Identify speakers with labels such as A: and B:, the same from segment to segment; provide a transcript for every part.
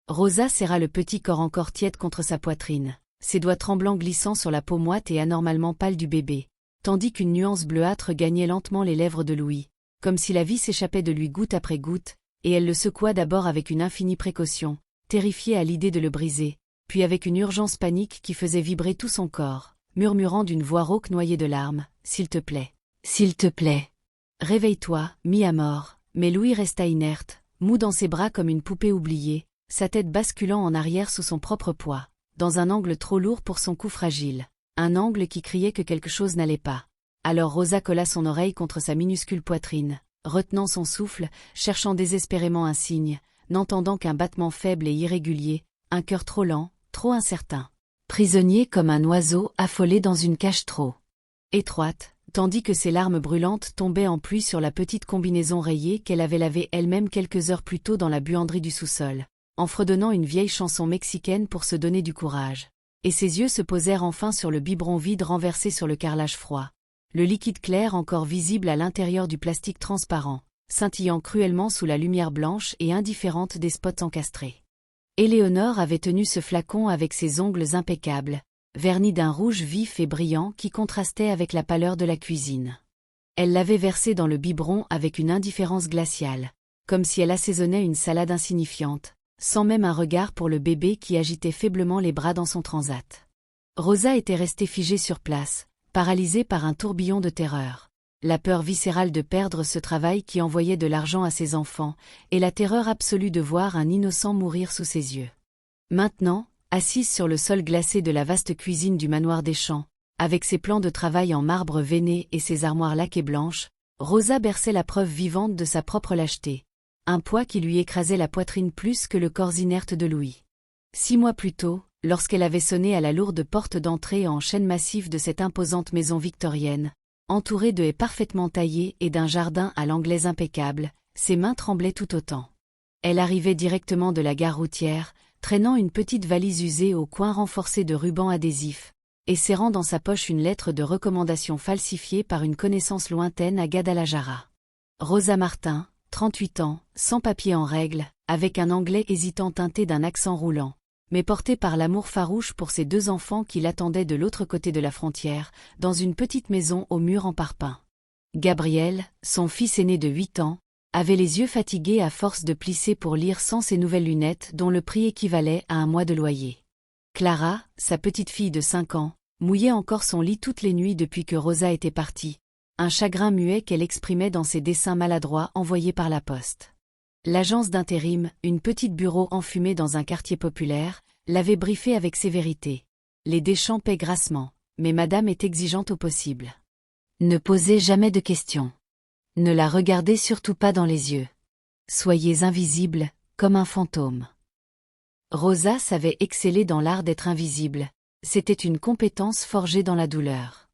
A: Rosa serra le petit corps encore tiède contre sa poitrine, ses doigts tremblants glissant sur la peau moite et anormalement pâle du bébé, tandis qu'une nuance bleuâtre gagnait lentement les lèvres de Louis, comme si la vie s'échappait de lui goutte après goutte, et elle le secoua d'abord avec une infinie précaution, terrifiée à l'idée de le briser, puis avec une urgence panique qui faisait vibrer tout son corps, murmurant d'une voix rauque noyée de larmes, « S'il te plaît, s'il te plaît, réveille-toi, mis à mort ». Mais Louis resta inerte, mou dans ses bras comme une poupée oubliée, sa tête basculant en arrière sous son propre poids, dans un angle trop lourd pour son cou fragile, un angle qui criait que quelque chose n'allait pas. Alors Rosa colla son oreille contre sa minuscule poitrine, retenant son souffle, cherchant désespérément un signe, n'entendant qu'un battement faible et irrégulier, un cœur trop lent, trop incertain. Prisonnier comme un oiseau affolé dans une cage trop étroite, tandis que ses larmes brûlantes tombaient en pluie sur la petite combinaison rayée qu'elle avait lavée elle-même quelques heures plus tôt dans la buanderie du sous-sol, en fredonnant une vieille chanson mexicaine pour se donner du courage. Et ses yeux se posèrent enfin sur le biberon vide renversé sur le carrelage froid. Le liquide clair encore visible à l'intérieur du plastique transparent, scintillant cruellement sous la lumière blanche et indifférente des spots encastrés. Éléonore avait tenu ce flacon avec ses ongles impeccables, vernis d'un rouge vif et brillant qui contrastait avec la pâleur de la cuisine. Elle l'avait versé dans le biberon avec une indifférence glaciale, comme si elle assaisonnait une salade insignifiante, sans même un regard pour le bébé qui agitait faiblement les bras dans son transat. Rosa était restée figée sur place, paralysée par un tourbillon de terreur, la peur viscérale de perdre ce travail qui envoyait de l'argent à ses enfants, et la terreur absolue de voir un innocent mourir sous ses yeux. Maintenant, assise sur le sol glacé de la vaste cuisine du manoir des Champs, avec ses plans de travail en marbre veiné et ses armoires laquées blanches, Rosa berçait la preuve vivante de sa propre lâcheté, un poids qui lui écrasait la poitrine plus que le corps inerte de Louis. 6 mois plus tôt, lorsqu'elle avait sonné à la lourde porte d'entrée en chêne massif de cette imposante maison victorienne, entourée de haies parfaitement taillées et d'un jardin à l'anglaise impeccable, ses mains tremblaient tout autant. Elle arrivait directement de la gare routière, traînant une petite valise usée au coin renforcé de rubans adhésifs, et serrant dans sa poche une lettre de recommandation falsifiée par une connaissance lointaine à Guadalajara. Rosa Martin, 38 ans, sans papier en règle, avec un anglais hésitant teinté d'un accent roulant, mais porté par l'amour farouche pour ses 2 enfants qui l'attendaient de l'autre côté de la frontière, dans une petite maison aux murs en parpaing. Gabriel, son fils aîné de 8 ans, avait les yeux fatigués à force de plisser pour lire sans ses nouvelles lunettes dont le prix équivalait à un mois de loyer. Clara, sa petite fille de 5 ans, mouillait encore son lit toutes les nuits depuis que Rosa était partie, un chagrin muet qu'elle exprimait dans ses dessins maladroits envoyés par la poste. L'agence d'intérim, une petite bureau enfumée dans un quartier populaire, l'avait briefée avec sévérité. Les Deschamps paient grassement, mais madame est exigeante au possible. Ne posez jamais de questions. Ne la regardez surtout pas dans les yeux. Soyez invisible, comme un fantôme. Rosa savait exceller dans l'art d'être invisible. C'était une compétence forgée dans la douleur.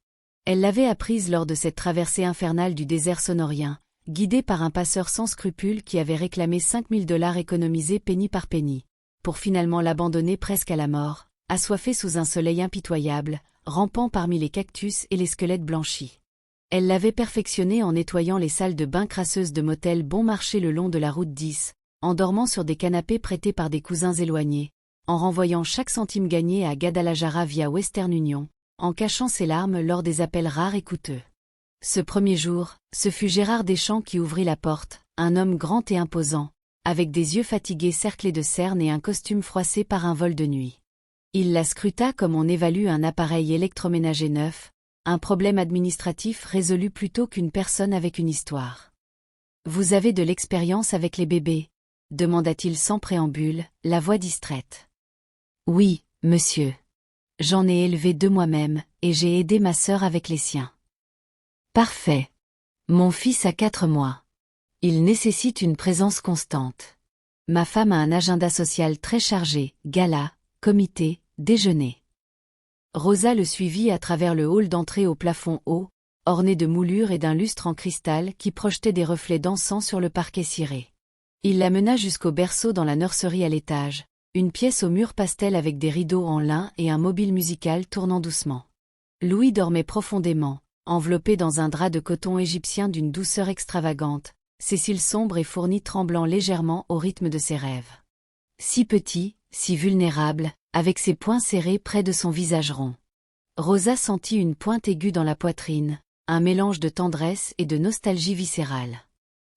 A: Elle l'avait apprise lors de cette traversée infernale du désert sonorien, guidée par un passeur sans scrupules qui avait réclamé 5 000 $ économisés penny par penny, pour finalement l'abandonner presque à la mort, assoiffée sous un soleil impitoyable, rampant parmi les cactus et les squelettes blanchis. Elle l'avait perfectionné en nettoyant les salles de bain crasseuses de motels bon marché le long de la route 10, en dormant sur des canapés prêtés par des cousins éloignés, en renvoyant chaque centime gagné à Guadalajara via Western Union, en cachant ses larmes lors des appels rares et coûteux. Ce premier jour, ce fut Gérard Deschamps qui ouvrit la porte, un homme grand et imposant, avec des yeux fatigués cerclés de cernes et un costume froissé par un vol de nuit. Il la scruta comme on évalue un appareil électroménager neuf, un problème administratif résolu plutôt qu'une personne avec une histoire. « Vous avez de l'expérience avec les bébés ?» demanda-t-il sans préambule, la voix distraite. « Oui, monsieur. J'en ai élevé 2 moi-même, et j'ai aidé ma sœur avec les siens. »« Parfait. Mon fils a 4 mois. Il nécessite une présence constante. Ma femme a un agenda social très chargé, gala, comité, déjeuner. » Rosa le suivit à travers le hall d'entrée au plafond haut, orné de moulures et d'un lustre en cristal qui projetait des reflets dansants sur le parquet ciré. Il la mena jusqu'au berceau dans la nurserie à l'étage, une pièce aux murs pastel avec des rideaux en lin et un mobile musical tournant doucement. Louis dormait profondément, enveloppé dans un drap de coton égyptien d'une douceur extravagante, ses cils sombres et fournis tremblant légèrement au rythme de ses rêves. Si petit, si vulnérable, avec ses poings serrés près de son visage rond. Rosa sentit une pointe aiguë dans la poitrine, un mélange de tendresse et de nostalgie viscérale.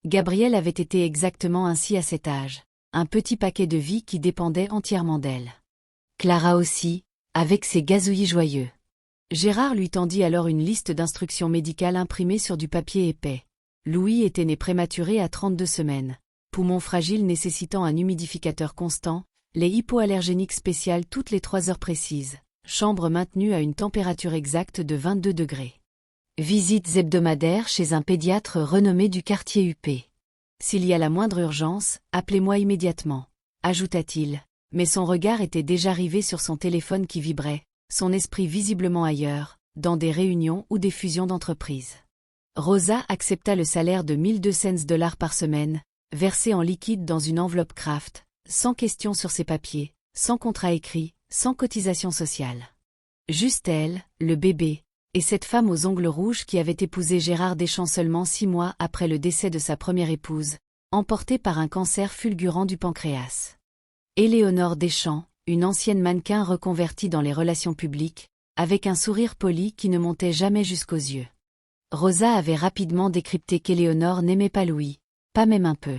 A: Gabrielle avait été exactement ainsi à cet âge, un petit paquet de vie qui dépendait entièrement d'elle. Clara aussi, avec ses gazouillis joyeux. Gérard lui tendit alors une liste d'instructions médicales imprimées sur du papier épais. Louis était né prématuré à 32 semaines. Poumons fragiles nécessitant un humidificateur constant, les hypoallergéniques spéciales toutes les 3 heures précises, chambre maintenue à une température exacte de 22 degrés. Visites hebdomadaires chez un pédiatre renommé du quartier UP. S'il y a la moindre urgence, appelez-moi immédiatement, ajouta-t-il, mais son regard était déjà rivé sur son téléphone qui vibrait, son esprit visiblement ailleurs, dans des réunions ou des fusions d'entreprises. Rosa accepta le salaire de 1200 $ par semaine, versé en liquide dans une enveloppe Kraft, sans question sur ses papiers, sans contrat écrit, sans cotisation sociale. Juste elle, le bébé, et cette femme aux ongles rouges qui avait épousé Gérard Deschamps seulement 6 mois après le décès de sa première épouse, emportée par un cancer fulgurant du pancréas. Éléonore Deschamps, une ancienne mannequin reconvertie dans les relations publiques, avec un sourire poli qui ne montait jamais jusqu'aux yeux. Rosa avait rapidement décrypté qu'Éléonore n'aimait pas Louis, pas même un peu.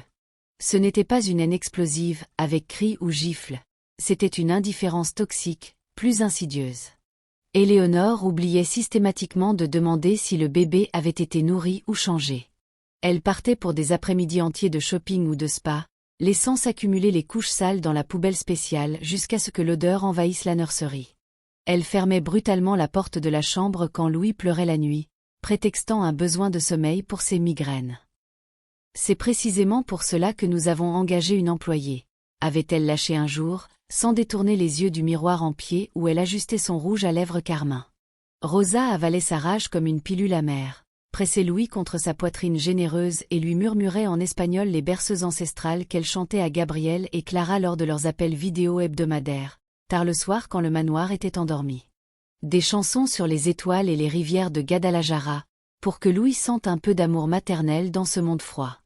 A: Ce n'était pas une haine explosive, avec cris ou gifles, c'était une indifférence toxique, plus insidieuse. Éléonore oubliait systématiquement de demander si le bébé avait été nourri ou changé. Elle partait pour des après-midi entiers de shopping ou de spa, laissant s'accumuler les couches sales dans la poubelle spéciale jusqu'à ce que l'odeur envahisse la nurserie. Elle fermait brutalement la porte de la chambre quand Louis pleurait la nuit, prétextant un besoin de sommeil pour ses migraines. C'est précisément pour cela que nous avons engagé une employée, avait-elle lâché un jour, sans détourner les yeux du miroir en pied où elle ajustait son rouge à lèvres carmin. Rosa avalait sa rage comme une pilule amère, pressait Louis contre sa poitrine généreuse et lui murmurait en espagnol les berceuses ancestrales qu'elle chantait à Gabrielle et Clara lors de leurs appels vidéo hebdomadaires, tard le soir quand le manoir était endormi. Des chansons sur les étoiles et les rivières de Guadalajara, pour que Louis sente un peu d'amour maternel dans ce monde froid.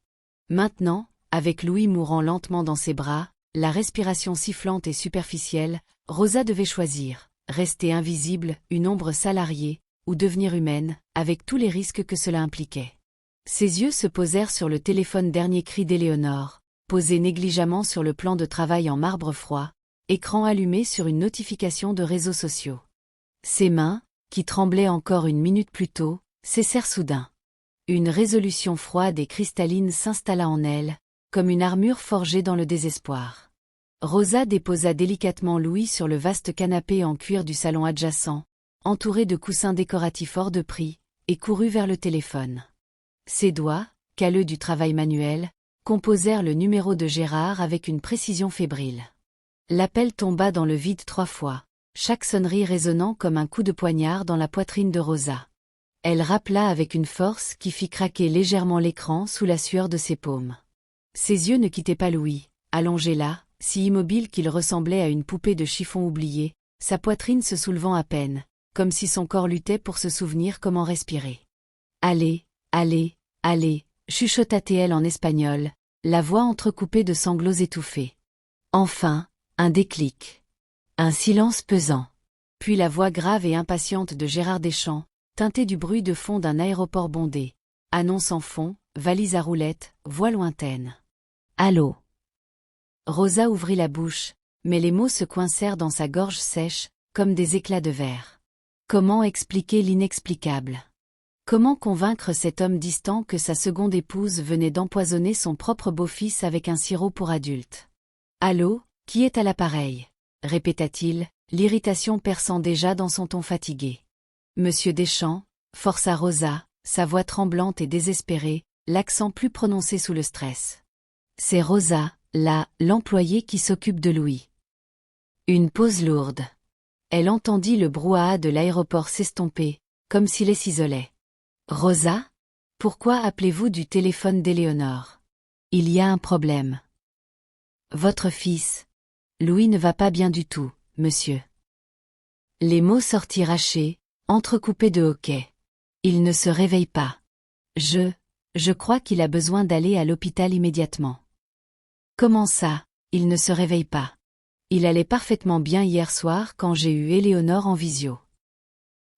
A: Maintenant, avec Louis mourant lentement dans ses bras, la respiration sifflante et superficielle, Rosa devait choisir, rester invisible, une ombre salariée, ou devenir humaine, avec tous les risques que cela impliquait. Ses yeux se posèrent sur le téléphone dernier cri d'Éléonore, posé négligemment sur le plan de travail en marbre froid, écran allumé sur une notification de réseaux sociaux. Ses mains, qui tremblaient encore une minute plus tôt, cessèrent soudain. Une résolution froide et cristalline s'installa en elle, comme une armure forgée dans le désespoir. Rosa déposa délicatement Louis sur le vaste canapé en cuir du salon adjacent, entouré de coussins décoratifs hors de prix, et courut vers le téléphone. Ses doigts, calleux du travail manuel, composèrent le numéro de Gérard avec une précision fébrile. L'appel tomba dans le vide 3 fois, chaque sonnerie résonnant comme un coup de poignard dans la poitrine de Rosa. Elle rappela avec une force qui fit craquer légèrement l'écran sous la sueur de ses paumes. Ses yeux ne quittaient pas Louis, allongé là, si immobile qu'il ressemblait à une poupée de chiffon oubliée, sa poitrine se soulevant à peine, comme si son corps luttait pour se souvenir comment respirer. « Allez, allez, allez » chuchota-t-elle en espagnol, la voix entrecoupée de sanglots étouffés. Enfin, un déclic. Un silence pesant. Puis la voix grave et impatiente de Gérard Deschamps, teintée du bruit de fond d'un aéroport bondé. Annonce en fond, valise à roulettes, voix lointaine. « Allô » Rosa ouvrit la bouche, mais les mots se coincèrent dans sa gorge sèche, comme des éclats de verre. Comment expliquer l'inexplicable? Comment convaincre cet homme distant que sa seconde épouse venait d'empoisonner son propre beau-fils avec un sirop pour adulte? « Allô, qui est à l'appareil » répéta-t-il, l'irritation perçant déjà dans son ton fatigué. « Monsieur Deschamps » força Rosa, sa voix tremblante et désespérée, l'accent plus prononcé sous le stress. « C'est Rosa, l'employée qui s'occupe de Louis. » Une pause lourde. Elle entendit le brouhaha de l'aéroport s'estomper, comme s'il s'isolait. « Rosa? Pourquoi appelez-vous du téléphone d'Éléonore? Il y a un problème. » « Votre fils. Louis ne va pas bien du tout, monsieur. » Les mots sortirent hachés, entrecoupés de hoquets. « Il ne se réveille pas. Je crois qu'il a besoin d'aller à l'hôpital immédiatement. » « Comment ça, il ne se réveille pas. Il allait parfaitement bien hier soir quand j'ai eu Éléonore en visio.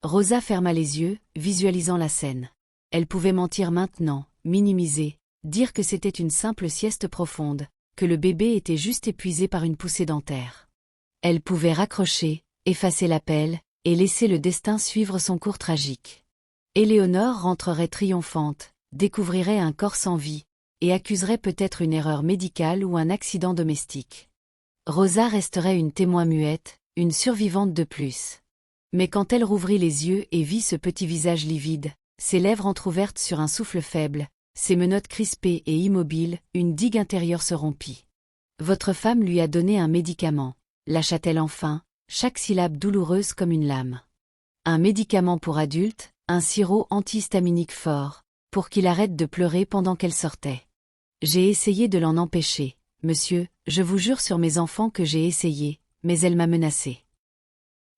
A: Rosa ferma les yeux, visualisant la scène. Elle pouvait mentir maintenant, minimiser, dire que c'était une simple sieste profonde, que le bébé était juste épuisé par une poussée dentaire. Elle pouvait raccrocher, effacer l'appel, et laisser le destin suivre son cours tragique. Éléonore rentrerait triomphante, découvrirait un corps sans vie, et accuserait peut-être une erreur médicale ou un accident domestique. Rosa resterait une témoin muette, une survivante de plus. Mais quand elle rouvrit les yeux et vit ce petit visage livide, ses lèvres entr'ouvertes sur un souffle faible, ses menottes crispées et immobiles, une digue intérieure se rompit. Votre femme lui a donné un médicament, lâcha-t-elle enfin, chaque syllabe douloureuse comme une lame. Un médicament pour adulte, un sirop antihistaminique fort, pour qu'il arrête de pleurer pendant qu'elle sortait. J'ai essayé de l'en empêcher, monsieur, je vous jure sur mes enfants que j'ai essayé, mais elle m'a menacé.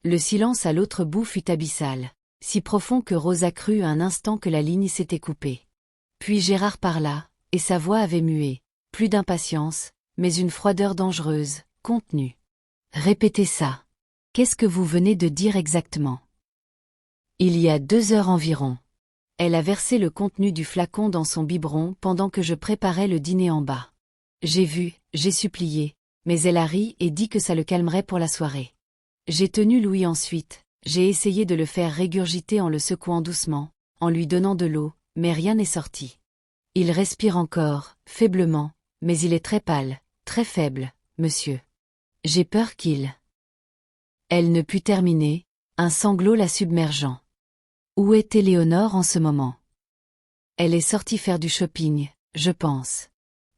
A: Le silence à l'autre bout fut abyssal, si profond que Rosa crut un instant que la ligne s'était coupée. Puis Gérard parla, et sa voix avait mué, plus d'impatience, mais une froideur dangereuse, contenue. Répétez ça. Qu'est-ce que vous venez de dire exactement? Il y a 2 heures environ. Elle a versé le contenu du flacon dans son biberon pendant que je préparais le dîner en bas. J'ai vu, j'ai supplié, mais elle a ri et dit que ça le calmerait pour la soirée. J'ai tenu Louis ensuite, j'ai essayé de le faire régurgiter en le secouant doucement, en lui donnant de l'eau, mais rien n'est sorti. Il respire encore, faiblement, mais il est très pâle, très faible, monsieur. J'ai peur qu'il... Elle ne put terminer, un sanglot la submergeant. Où est Éléonore en ce moment? Elle est sortie faire du shopping, je pense.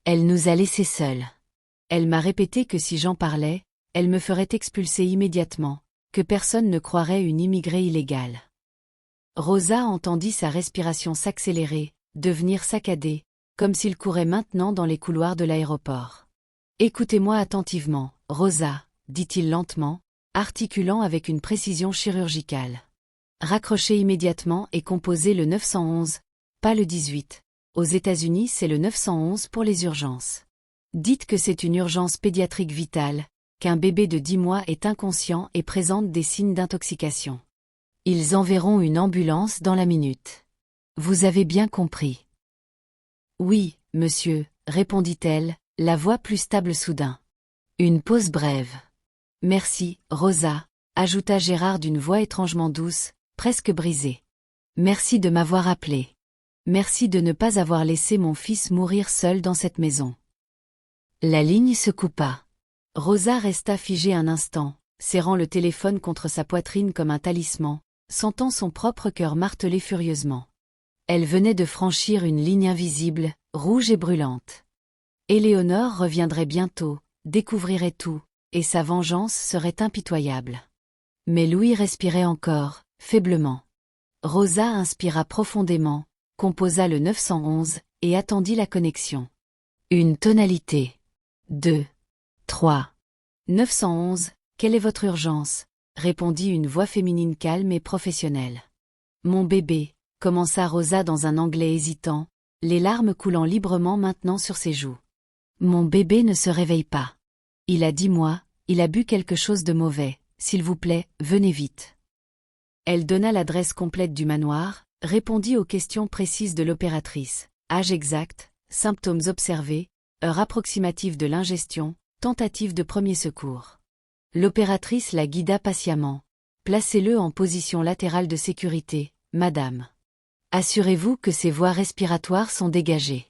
A: Elle nous a laissés seuls. Elle m'a répété que si j'en parlais, elle me ferait expulser immédiatement, que personne ne croirait une immigrée illégale. Rosa entendit sa respiration s'accélérer, devenir saccadée, comme s'il courait maintenant dans les couloirs de l'aéroport. Écoutez-moi attentivement, Rosa, dit-il lentement, articulant avec une précision chirurgicale. Raccrochez immédiatement et composez le 911, pas le 18. Aux États-Unis, c'est le 911 pour les urgences. Dites que c'est une urgence pédiatrique vitale, qu'un bébé de 10 mois est inconscient et présente des signes d'intoxication. Ils enverront une ambulance dans la minute. Vous avez bien compris. Oui, monsieur, répondit-elle, la voix plus stable soudain. Une pause brève. Merci, Rosa, ajouta Gérard d'une voix étrangement douce, presque brisée. Merci de m'avoir appelé. Merci de ne pas avoir laissé mon fils mourir seul dans cette maison. La ligne se coupa. Rosa resta figée un instant, serrant le téléphone contre sa poitrine comme un talisman, sentant son propre cœur marteler furieusement. Elle venait de franchir une ligne invisible, rouge et brûlante. Éléonore reviendrait bientôt, découvrirait tout, et sa vengeance serait impitoyable. Mais Louis respirait encore, faiblement. Rosa inspira profondément, composa le 911, et attendit la connexion. Une tonalité. 2. 3. 911, quelle est votre urgence? Répondit une voix féminine calme et professionnelle. Mon bébé, commença Rosa dans un anglais hésitant, les larmes coulant librement maintenant sur ses joues. Mon bébé ne se réveille pas. Il a 10 mois, il a bu quelque chose de mauvais, s'il vous plaît, venez vite. Elle donna l'adresse complète du manoir, répondit aux questions précises de l'opératrice, âge exact, symptômes observés, heure approximative de l'ingestion, tentative de premier secours. L'opératrice la guida patiemment. Placez-le en position latérale de sécurité, madame. Assurez-vous que ses voies respiratoires sont dégagées.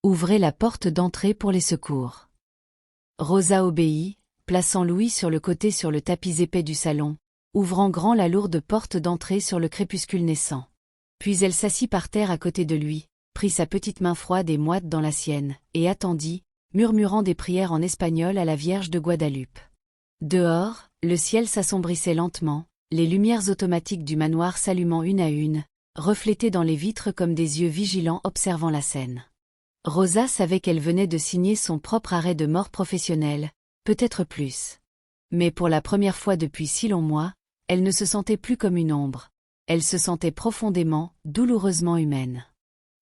A: Ouvrez la porte d'entrée pour les secours. Rosa obéit, plaçant Louis sur le côté sur le tapis épais du salon, ouvrant grand la lourde porte d'entrée sur le crépuscule naissant. Puis elle s'assit par terre à côté de lui, prit sa petite main froide et moite dans la sienne, et attendit, murmurant des prières en espagnol à la Vierge de Guadalupe. Dehors, le ciel s'assombrissait lentement, les lumières automatiques du manoir s'allumant une à une, reflétées dans les vitres comme des yeux vigilants observant la scène. Rosa savait qu'elle venait de signer son propre arrêt de mort professionnelle, peut-être plus. Mais pour la première fois depuis si longs mois, elle ne se sentait plus comme une ombre. Elle se sentait profondément, douloureusement humaine.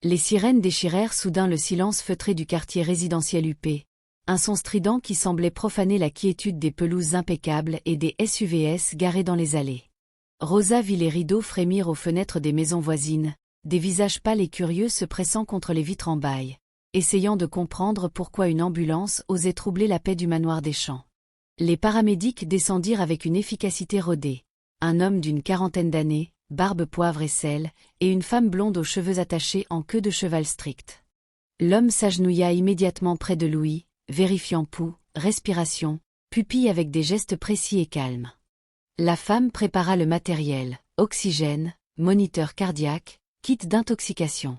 A: Les sirènes déchirèrent soudain le silence feutré du quartier résidentiel huppé. un son strident qui semblait profaner la quiétude des pelouses impeccables et des SUVs garés dans les allées. Rosa vit les rideaux frémir aux fenêtres des maisons voisines, des visages pâles et curieux se pressant contre les vitres en bail, essayant de comprendre pourquoi une ambulance osait troubler la paix du manoir des Champs. Les paramédics descendirent avec une efficacité rodée. Un homme d'une quarantaine d'années, barbe poivre et sel, et une femme blonde aux cheveux attachés en queue de cheval stricte. L'homme s'agenouilla immédiatement près de Louis, vérifiant pouls, respiration, pupilles avec des gestes précis et calmes. La femme prépara le matériel, oxygène, moniteur cardiaque, kit d'intoxication.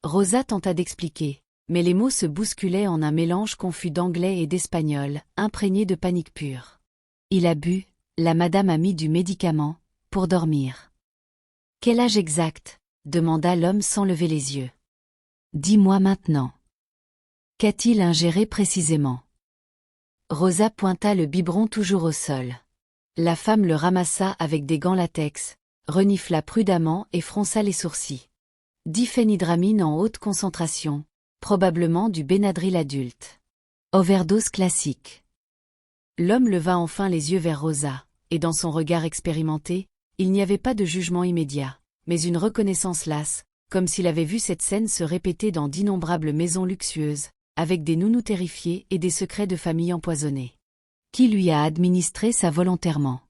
A: Rosa tenta d'expliquer, mais les mots se bousculaient en un mélange confus d'anglais et d'espagnol, imprégné de panique pure. Il a bu, la madame a mis du médicament, pour dormir. Quel âge exact? Demanda l'homme sans lever les yeux. Dis-moi maintenant. Qu'a-t-il ingéré précisément? Rosa pointa le biberon toujours au sol. La femme le ramassa avec des gants latex, renifla prudemment et fronça les sourcils. Diphénhydramine en haute concentration, probablement du Benadryl adulte. Overdose classique. L'homme leva enfin les yeux vers Rosa, et dans son regard expérimenté, il n'y avait pas de jugement immédiat, mais une reconnaissance lasse, comme s'il avait vu cette scène se répéter dans d'innombrables maisons luxueuses, avec des nounous terrifiés et des secrets de famille empoisonnés. Qui lui a administré ça volontairement?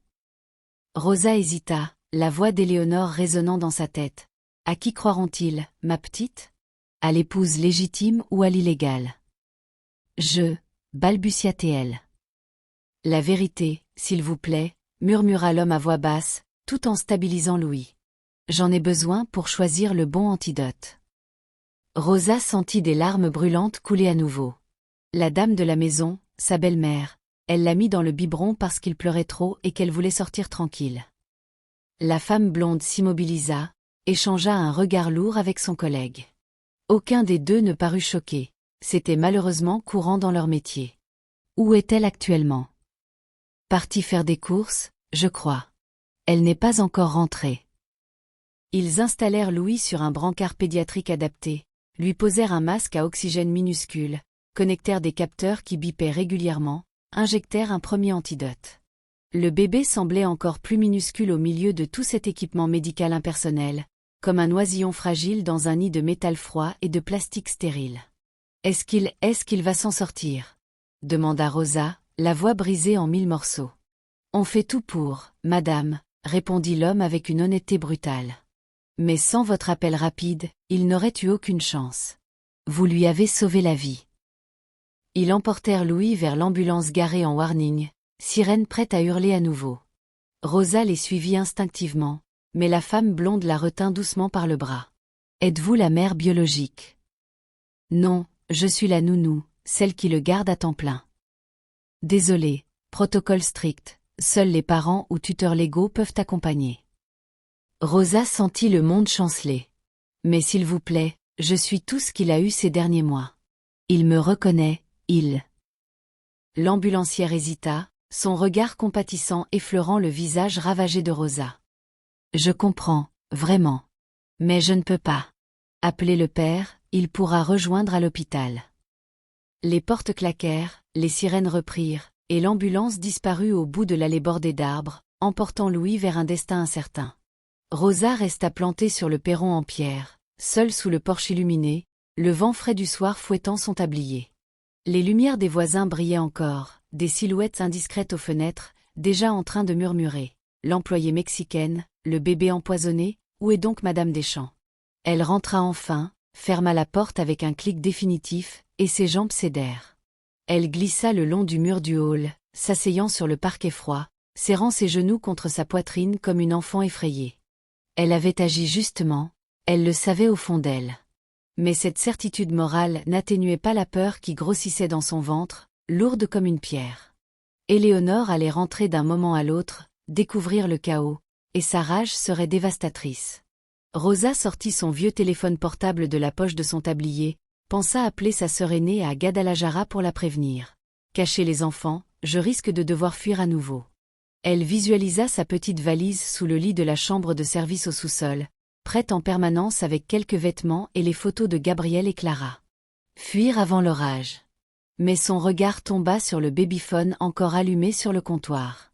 A: Rosa hésita, la voix d'Éléonore résonnant dans sa tête. À qui croiront-ils, ma petite? À l'épouse légitime ou à l'illégale? Balbutia-t-elle. La vérité, s'il vous plaît, murmura l'homme à voix basse, tout en stabilisant Louis. J'en ai besoin pour choisir le bon antidote. Rosa sentit des larmes brûlantes couler à nouveau. La dame de la maison, sa belle-mère, elle l'a mis dans le biberon parce qu'il pleurait trop et qu'elle voulait sortir tranquille. La femme blonde s'immobilisa, échangea un regard lourd avec son collègue. Aucun des deux ne parut choqué, c'était malheureusement courant dans leur métier. Où est-elle actuellement? Partie faire des courses, je crois. Elle n'est pas encore rentrée. Ils installèrent Louis sur un brancard pédiatrique adapté, lui posèrent un masque à oxygène minuscule, connectèrent des capteurs qui bipaient régulièrement, injectèrent un premier antidote. Le bébé semblait encore plus minuscule au milieu de tout cet équipement médical impersonnel, comme un oisillon fragile dans un nid de métal froid et de plastique stérile. Est-ce qu'il va s'en sortir? Demanda Rosa, la voix brisée en 1000 morceaux. On fait tout pour, madame, répondit l'homme avec une honnêteté brutale. Mais sans votre appel rapide, il n'aurait eu aucune chance. Vous lui avez sauvé la vie. Ils emportèrent Louis vers l'ambulance garée en warning, sirène prête à hurler à nouveau. Rosa les suivit instinctivement, mais la femme blonde la retint doucement par le bras. Êtes-vous la mère biologique? Non, je suis la nounou, celle qui le garde à temps plein. Désolé, protocole strict, seuls les parents ou tuteurs légaux peuvent accompagner. Rosa sentit le monde chanceler. Mais s'il vous plaît, je suis tout ce qu'il a eu ces derniers mois. Il me reconnaît, il. L'ambulancière hésita, son regard compatissant effleurant le visage ravagé de Rosa. Je comprends, vraiment. Mais je ne peux pas. Appelez le père, il pourra rejoindre à l'hôpital. Les portes claquèrent, les sirènes reprirent, et l'ambulance disparut au bout de l'allée bordée d'arbres, emportant Louis vers un destin incertain. Rosa resta plantée sur le perron en pierre, seule sous le porche illuminé, le vent frais du soir fouettant son tablier. Les lumières des voisins brillaient encore, des silhouettes indiscrètes aux fenêtres, déjà en train de murmurer. L'employée mexicaine, le bébé empoisonné, où est donc Madame Deschamps? Elle rentra enfin, ferma la porte avec un clic définitif, et ses jambes cédèrent. Elle glissa le long du mur du hall, s'asseyant sur le parquet froid, serrant ses genoux contre sa poitrine comme une enfant effrayée. Elle avait agi justement, elle le savait au fond d'elle. Mais cette certitude morale n'atténuait pas la peur qui grossissait dans son ventre, lourde comme une pierre. Éléonore allait rentrer d'un moment à l'autre, découvrir le chaos, et sa rage serait dévastatrice. Rosa sortit son vieux téléphone portable de la poche de son tablier, pensa appeler sa sœur aînée à Guadalajara pour la prévenir. Cachez les enfants, je risque de devoir fuir à nouveau. Elle visualisa sa petite valise sous le lit de la chambre de service au sous-sol, prête en permanence avec quelques vêtements et les photos de Gabriel et Clara. Fuir avant l'orage. Mais son regard tomba sur le babyphone encore allumé sur le comptoir.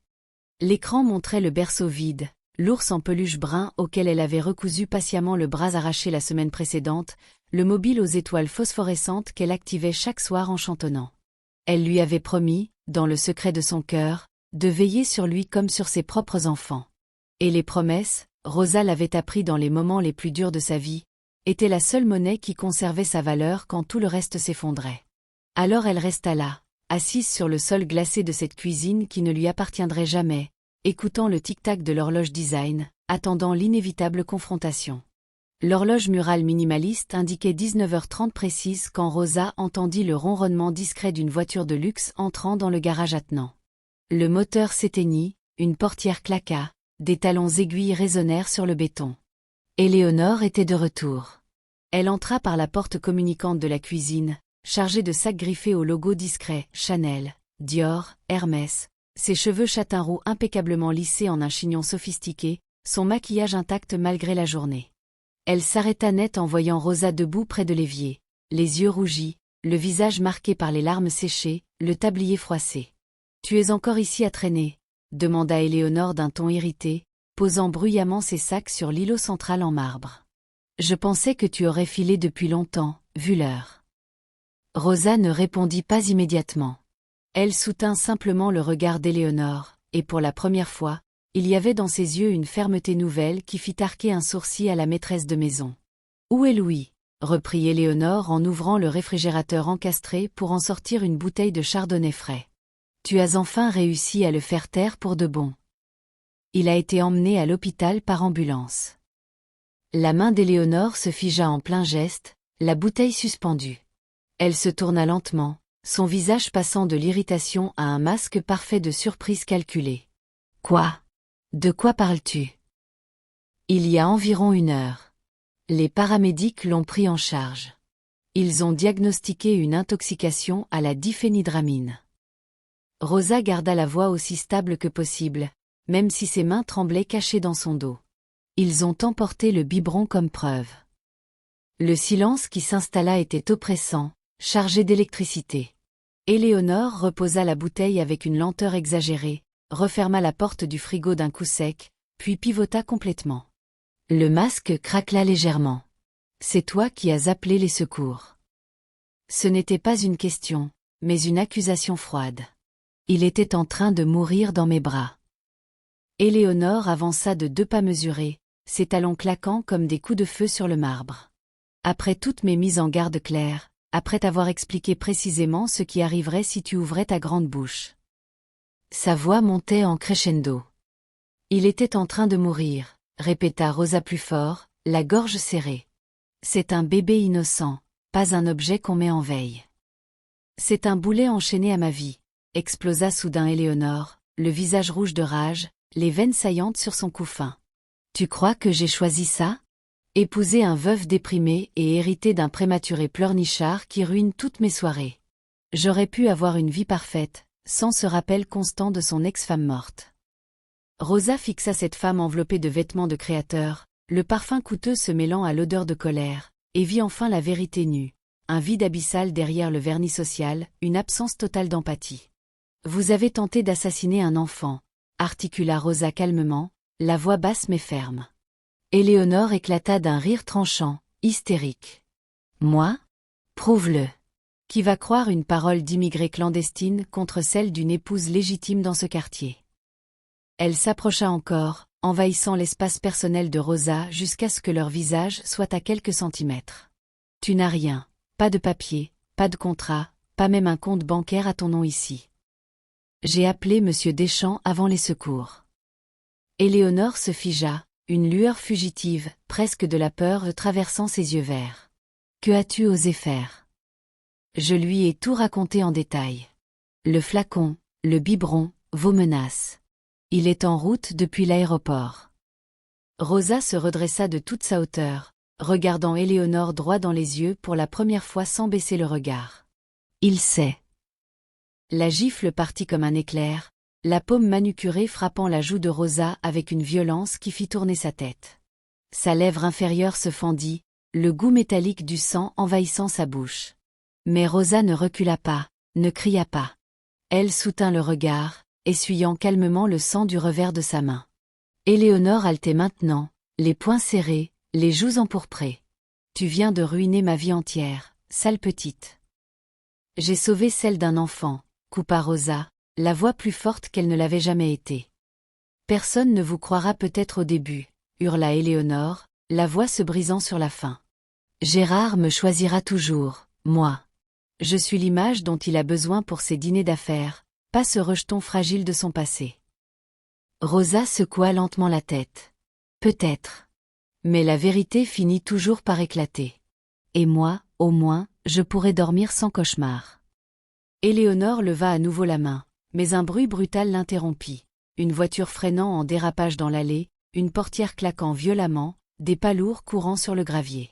A: L'écran montrait le berceau vide, l'ours en peluche brun auquel elle avait recousu patiemment le bras arraché la semaine précédente, le mobile aux étoiles phosphorescentes qu'elle activait chaque soir en chantonnant. Elle lui avait promis, dans le secret de son cœur, de veiller sur lui comme sur ses propres enfants. Et les promesses, Rosa l'avait appris dans les moments les plus durs de sa vie, étaient la seule monnaie qui conservait sa valeur quand tout le reste s'effondrait. Alors elle resta là, assise sur le sol glacé de cette cuisine qui ne lui appartiendrait jamais, écoutant le tic-tac de l'horloge design, attendant l'inévitable confrontation. L'horloge murale minimaliste indiquait 19h30 précise quand Rosa entendit le ronronnement discret d'une voiture de luxe entrant dans le garage attenant. Le moteur s'éteignit, une portière claqua, des talons aiguilles résonnèrent sur le béton. Éléonore était de retour. Elle entra par la porte communicante de la cuisine, chargée de sacs griffés au logo discret, Chanel, Dior, Hermès, ses cheveux châtain roux impeccablement lissés en un chignon sophistiqué, son maquillage intact malgré la journée. Elle s'arrêta net en voyant Rosa debout près de l'évier, les yeux rougis, le visage marqué par les larmes séchées, le tablier froissé. « Tu es encore ici à traîner ?» demanda Éléonore d'un ton irrité, posant bruyamment ses sacs sur l'îlot central en marbre. « Je pensais que tu aurais filé depuis longtemps, vu l'heure. » Rosa ne répondit pas immédiatement. Elle soutint simplement le regard d'Éléonore, et pour la première fois, il y avait dans ses yeux une fermeté nouvelle qui fit arquer un sourcil à la maîtresse de maison. « Où est Louis ?» reprit Éléonore en ouvrant le réfrigérateur encastré pour en sortir une bouteille de chardonnay frais. « Tu as enfin réussi à le faire taire pour de bon. » Il a été emmené à l'hôpital par ambulance. La main d'Éléonore se figea en plein geste, la bouteille suspendue. Elle se tourna lentement, son visage passant de l'irritation à un masque parfait de surprise calculée. « Quoi ? De quoi parles-tu ? » Il y a environ 1 heure. Les paramédics l'ont pris en charge. Ils ont diagnostiqué une intoxication à la diphénhydramine. Rosa garda la voix aussi stable que possible, même si ses mains tremblaient cachées dans son dos. Ils ont emporté le biberon comme preuve. Le silence qui s'installa était oppressant, chargé d'électricité. Éléonore reposa la bouteille avec une lenteur exagérée, referma la porte du frigo d'un coup sec, puis pivota complètement. Le masque craquela légèrement. « C'est toi qui as appelé les secours. » Ce n'était pas une question, mais une accusation froide. Il était en train de mourir dans mes bras. Éléonore avança de 2 pas mesurés, ses talons claquant comme des coups de feu sur le marbre. Après toutes mes mises en garde claires, après t'avoir expliqué précisément ce qui arriverait si tu ouvrais ta grande bouche. Sa voix montait en crescendo. Il était en train de mourir, répéta Rosa plus fort, la gorge serrée. C'est un bébé innocent, pas un objet qu'on met en veille. C'est un boulet enchaîné à ma vie, explosa soudain Éléonore, le visage rouge de rage, les veines saillantes sur son cou fin. Tu crois que j'ai choisi ça ? Épouser un veuf déprimé et hériter d'un prématuré pleurnichard qui ruine toutes mes soirées. J'aurais pu avoir une vie parfaite, sans ce rappel constant de son ex-femme morte. Rosa fixa cette femme enveloppée de vêtements de créateur, le parfum coûteux se mêlant à l'odeur de colère, et vit enfin la vérité nue, un vide abyssal derrière le vernis social, une absence totale d'empathie. Vous avez tenté d'assassiner un enfant, articula Rosa calmement, la voix basse mais ferme. Éléonore éclata d'un rire tranchant, hystérique. Moi ? Prouve-le. Qui va croire une parole d'immigrée clandestine contre celle d'une épouse légitime dans ce quartier ? Elle s'approcha encore, envahissant l'espace personnel de Rosa jusqu'à ce que leur visage soit à quelques centimètres. Tu n'as rien, pas de papier, pas de contrat, pas même un compte bancaire à ton nom ici. J'ai appelé Monsieur Deschamps avant les secours. Éléonore se figea, une lueur fugitive, presque de la peur traversant ses yeux verts. Que as-tu osé faire ? Je lui ai tout raconté en détail. Le flacon, le biberon, vos menaces. Il est en route depuis l'aéroport. Rosa se redressa de toute sa hauteur, regardant Éléonore droit dans les yeux pour la première fois sans baisser le regard. Il sait. La gifle partit comme un éclair, la paume manucurée frappant la joue de Rosa avec une violence qui fit tourner sa tête. Sa lèvre inférieure se fendit, le goût métallique du sang envahissant sa bouche. Mais Rosa ne recula pas, ne cria pas. Elle soutint le regard, essuyant calmement le sang du revers de sa main. Éléonore haletait maintenant, les poings serrés, les joues empourprées. Tu viens de ruiner ma vie entière, sale petite. J'ai sauvé celle d'un enfant, coupa Rosa, la voix plus forte qu'elle ne l'avait jamais été. Personne ne vous croira peut-être au début, hurla Éléonore, la voix se brisant sur la fin. Gérard me choisira toujours, moi. Je suis l'image dont il a besoin pour ses dîners d'affaires, pas ce rejeton fragile de son passé. Rosa secoua lentement la tête. Peut-être. Mais la vérité finit toujours par éclater. Et moi, au moins, je pourrai dormir sans cauchemar. Éléonore leva à nouveau la main, mais un bruit brutal l'interrompit. Une voiture freinant en dérapage dans l'allée, une portière claquant violemment, des pas lourds courant sur le gravier.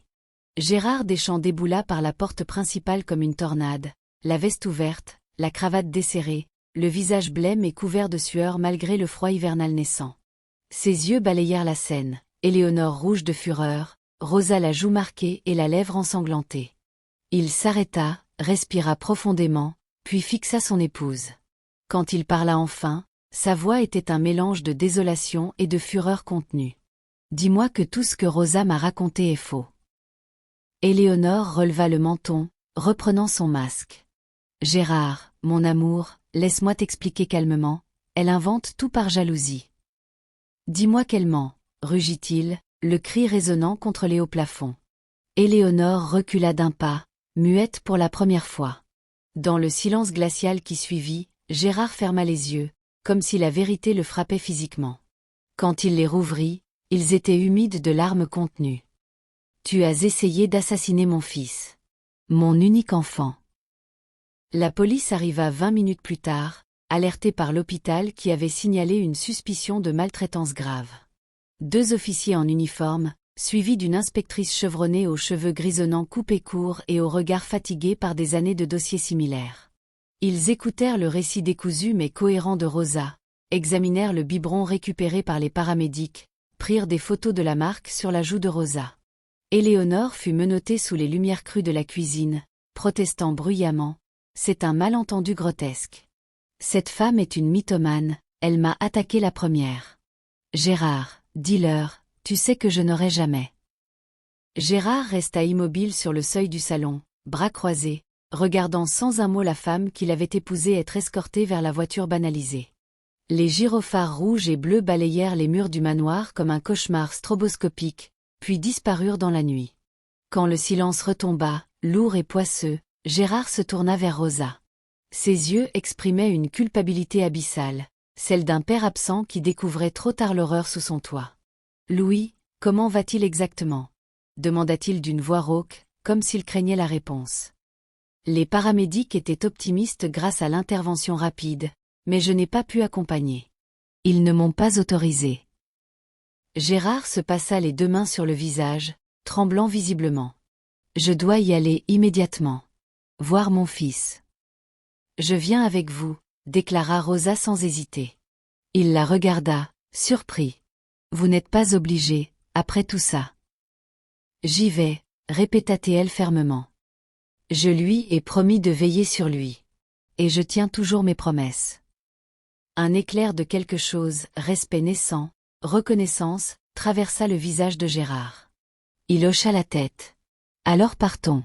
A: Gérard Deschamps déboula par la porte principale comme une tornade, la veste ouverte, la cravate desserrée, le visage blême et couvert de sueur malgré le froid hivernal naissant. Ses yeux balayèrent la scène, Éléonore rouge de fureur, Rosa la joue marquée et la lèvre ensanglantée. Il s'arrêta, respira profondément, puis fixa son épouse. Quand il parla enfin, sa voix était un mélange de désolation et de fureur contenue. « Dis-moi que tout ce que Rosa m'a raconté est faux. » Éléonore releva le menton, reprenant son masque. « Gérard, mon amour, laisse-moi t'expliquer calmement, elle invente tout par jalousie. »« Dis-moi qu'elle ment, » rugit-il, le cri résonnant contre les hauts plafonds. Éléonore recula d'un pas, muette pour la première fois. Dans le silence glacial qui suivit, Gérard ferma les yeux, comme si la vérité le frappait physiquement. Quand il les rouvrit, ils étaient humides de larmes contenues. « Tu as essayé d'assassiner mon fils. Mon unique enfant. » La police arriva 20 minutes plus tard, alertée par l'hôpital qui avait signalé une suspicion de maltraitance grave. 2 officiers en uniforme, suivis d'une inspectrice chevronnée aux cheveux grisonnants coupés courts et au regard fatigué par des années de dossiers similaires. Ils écoutèrent le récit décousu mais cohérent de Rosa, examinèrent le biberon récupéré par les paramédics, prirent des photos de la marque sur la joue de Rosa. Éléonore fut menottée sous les lumières crues de la cuisine, protestant bruyamment. « C'est un malentendu grotesque. Cette femme est une mythomane, elle m'a attaqué la première. Gérard, dis-leur, tu sais que je n'aurai jamais. » Gérard resta immobile sur le seuil du salon, bras croisés, regardant sans un mot la femme qu'il avait épousée être escortée vers la voiture banalisée. Les gyrophares rouges et bleus balayèrent les murs du manoir comme un cauchemar stroboscopique, puis disparurent dans la nuit. Quand le silence retomba, lourd et poisseux, Gérard se tourna vers Rosa. Ses yeux exprimaient une culpabilité abyssale, celle d'un père absent qui découvrait trop tard l'horreur sous son toit. « Louis, comment va-t-il exactement » demanda-t-il d'une voix rauque, comme s'il craignait la réponse. Les paramédics étaient optimistes grâce à l'intervention rapide, mais je n'ai pas pu accompagner. Ils ne m'ont pas autorisé. Gérard se passa les 2 mains sur le visage, tremblant visiblement. « Je dois y aller immédiatement. Voir mon fils. »« Je viens avec vous, » déclara Rosa sans hésiter. Il la regarda, surpris. « Vous n'êtes pas obligé, après tout ça. »« J'y vais, » répéta-t-elle fermement. « Je lui ai promis de veiller sur lui. Et je tiens toujours mes promesses. » Un éclair de quelque chose, respect naissant, reconnaissance, traversa le visage de Gérard. Il hocha la tête. « Alors partons. »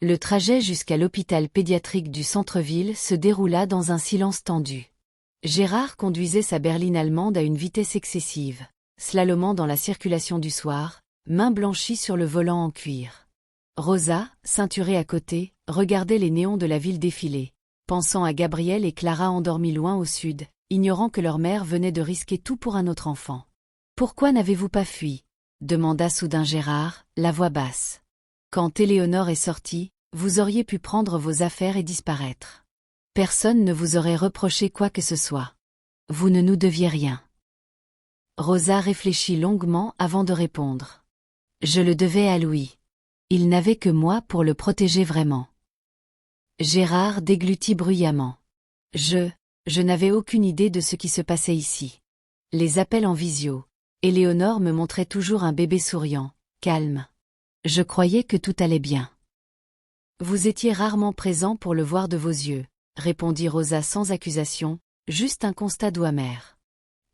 A: Le trajet jusqu'à l'hôpital pédiatrique du centre-ville se déroula dans un silence tendu. Gérard conduisait sa berline allemande à une vitesse excessive, slalomant dans la circulation du soir, main blanchie sur le volant en cuir. Rosa, ceinturée à côté, regardait les néons de la ville défiler, pensant à Gabriel et Clara endormis loin au sud, ignorant que leur mère venait de risquer tout pour un autre enfant. « Pourquoi n'avez-vous pas fui » demanda soudain Gérard, la voix basse. « Quand Éléonore est sortie, vous auriez pu prendre vos affaires et disparaître. Personne ne vous aurait reproché quoi que ce soit. Vous ne nous deviez rien. » Rosa réfléchit longuement avant de répondre. « Je le devais à Louis. Il n'avait que moi pour le protéger vraiment. » Gérard déglutit bruyamment. « Je n'avais aucune idée de ce qui se passait ici. Les appels en visio. Éléonore me montrait toujours un bébé souriant, calme. Je croyais que tout allait bien. » Vous étiez rarement présent pour le voir de vos yeux, répondit Rosa sans accusation, juste un constat doux amer.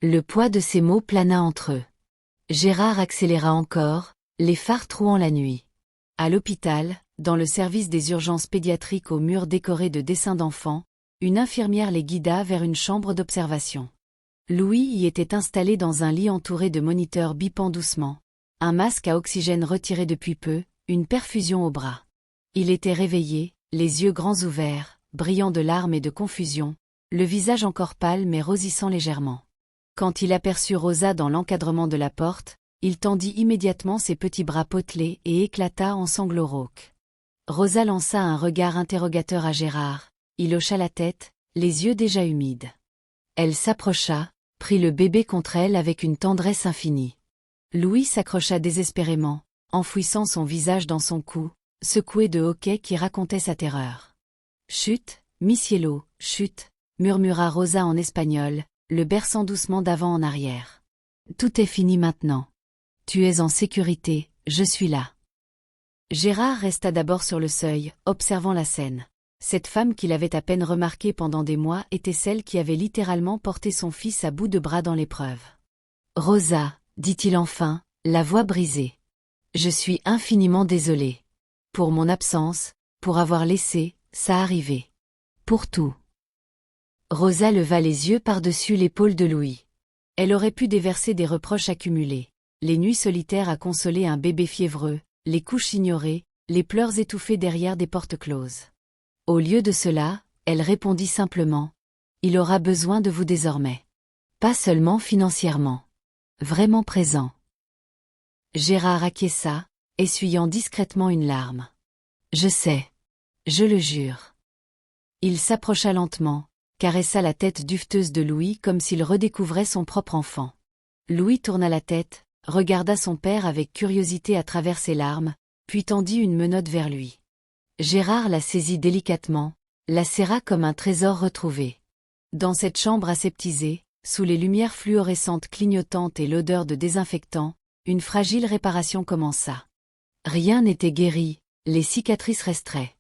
A: Le poids de ces mots plana entre eux. Gérard accéléra encore, les phares trouant la nuit. À l'hôpital, dans le service des urgences pédiatriques aux murs décorés de dessins d'enfants, une infirmière les guida vers une chambre d'observation. Louis y était installé dans un lit entouré de moniteurs bipant doucement, un masque à oxygène retiré depuis peu, une perfusion au bras. Il était réveillé, les yeux grands ouverts, brillant de larmes et de confusion, le visage encore pâle mais rosissant légèrement. Quand il aperçut Rosa dans l'encadrement de la porte, il tendit immédiatement ses petits bras potelés et éclata en sanglots rauques. Rosa lança un regard interrogateur à Gérard, il hocha la tête, les yeux déjà humides. Elle s'approcha, prit le bébé contre elle avec une tendresse infinie. Louis s'accrocha désespérément, enfouissant son visage dans son cou, secoué de hoquets qui racontaient sa terreur. « Chut, Misiello, chut !» murmura Rosa en espagnol, le berçant doucement d'avant en arrière. « Tout est fini maintenant. Tu es en sécurité, je suis là. » Gérard resta d'abord sur le seuil, observant la scène. Cette femme qu'il avait à peine remarquée pendant des mois était celle qui avait littéralement porté son fils à bout de bras dans l'épreuve. « Rosa, dit-il enfin, la voix brisée. Je suis infiniment désolé. Pour mon absence, pour avoir laissé, ça arriver. Pour tout. » Rosa leva les yeux par-dessus l'épaule de Louis. Elle aurait pu déverser des reproches accumulés. Les nuits solitaires à consoler un bébé fiévreux, les couches ignorées, les pleurs étouffés derrière des portes closes. Au lieu de cela, elle répondit simplement « Il aura besoin de vous désormais. Pas seulement financièrement. Vraiment présent. » Gérard acquiesça, essuyant discrètement une larme. « Je sais. Je le jure. » Il s'approcha lentement, caressa la tête duveteuse de Louis comme s'il redécouvrait son propre enfant. Louis tourna la tête, regarda son père avec curiosité à travers ses larmes, puis tendit une menotte vers lui. Gérard la saisit délicatement, la serra comme un trésor retrouvé. Dans cette chambre aseptisée, sous les lumières fluorescentes clignotantes et l'odeur de désinfectant, une fragile réparation commença. Rien n'était guéri, les cicatrices resteraient.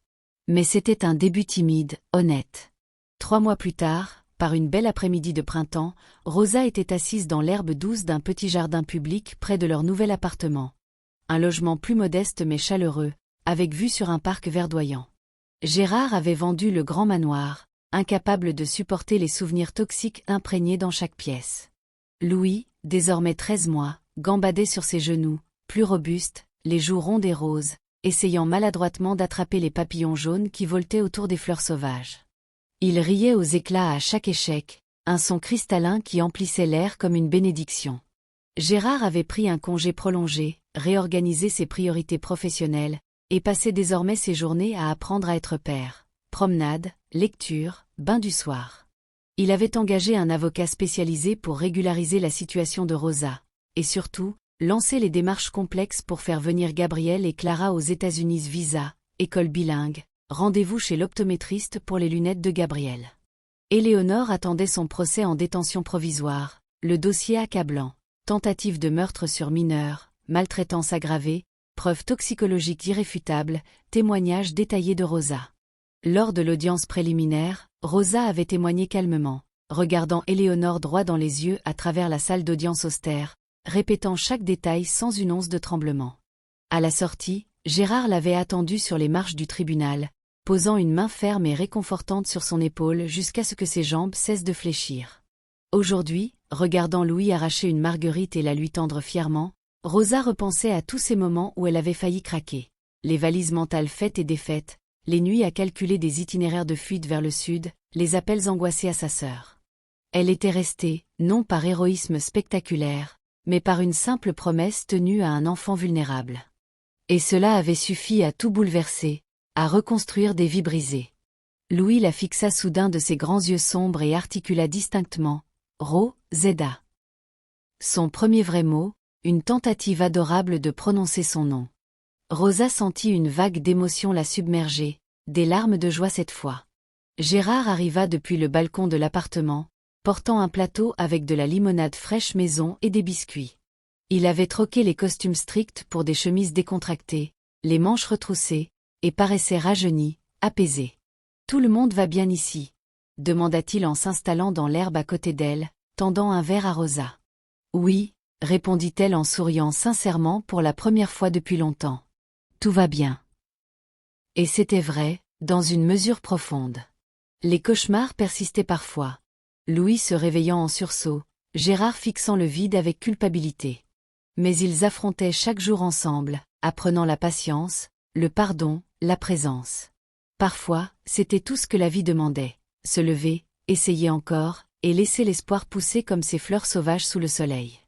A: Mais c'était un début timide, honnête. 3 mois plus tard, par une belle après-midi de printemps, Rosa était assise dans l'herbe douce d'un petit jardin public près de leur nouvel appartement. Un logement plus modeste mais chaleureux, avec vue sur un parc verdoyant. Gérard avait vendu le grand manoir, incapable de supporter les souvenirs toxiques imprégnés dans chaque pièce. Louis, désormais 13 mois, gambadait sur ses genoux, plus robuste, les joues rondes et roses, essayant maladroitement d'attraper les papillons jaunes qui voletaient autour des fleurs sauvages. Il riait aux éclats à chaque échec, un son cristallin qui emplissait l'air comme une bénédiction. Gérard avait pris un congé prolongé, réorganisé ses priorités professionnelles, et passait désormais ses journées à apprendre à être père. Promenade, lecture, bain du soir. Il avait engagé un avocat spécialisé pour régulariser la situation de Rosa, et surtout, lancer les démarches complexes pour faire venir Gabriel et Clara aux États-Unis visa, école bilingue, rendez-vous chez l'optométriste pour les lunettes de Gabriel. Éléonore attendait son procès en détention provisoire, le dossier accablant, tentative de meurtre sur mineur, maltraitance aggravée, preuves toxicologiques irréfutables, témoignages détaillés de Rosa. Lors de l'audience préliminaire, Rosa avait témoigné calmement, regardant Éléonore droit dans les yeux à travers la salle d'audience austère, répétant chaque détail sans une once de tremblement. À la sortie, Gérard l'avait attendue sur les marches du tribunal, posant une main ferme et réconfortante sur son épaule jusqu'à ce que ses jambes cessent de fléchir. Aujourd'hui, regardant Louis arracher une marguerite et la lui tendre fièrement, Rosa repensait à tous ces moments où elle avait failli craquer. Les valises mentales faites et défaites, les nuits à calculer des itinéraires de fuite vers le sud, les appels angoissés à sa sœur. Elle était restée, non par héroïsme spectaculaire, mais par une simple promesse tenue à un enfant vulnérable. Et cela avait suffi à tout bouleverser, à reconstruire des vies brisées. Louis la fixa soudain de ses grands yeux sombres et articula distinctement « Ro-Zeda ». Son premier vrai mot, une tentative adorable de prononcer son nom. Rosa sentit une vague d'émotion la submerger, des larmes de joie cette fois. Gérard arriva depuis le balcon de l'appartement, portant un plateau avec de la limonade fraîche maison et des biscuits. Il avait troqué les costumes stricts pour des chemises décontractées, les manches retroussées, et paraissait rajeuni, apaisé. « Tout le monde va bien ici ?» demanda-t-il en s'installant dans l'herbe à côté d'elle, tendant un verre à Rosa. « Oui », répondit-elle en souriant sincèrement pour la première fois depuis longtemps. « Tout va bien. » Et c'était vrai, dans une mesure profonde. Les cauchemars persistaient parfois. Louis se réveillant en sursaut, Gérard fixant le vide avec culpabilité. Mais ils affrontaient chaque jour ensemble, apprenant la patience, le pardon, la présence. Parfois, c'était tout ce que la vie demandait. Se lever, essayer encore, et laisser l'espoir pousser comme ces fleurs sauvages sous le soleil.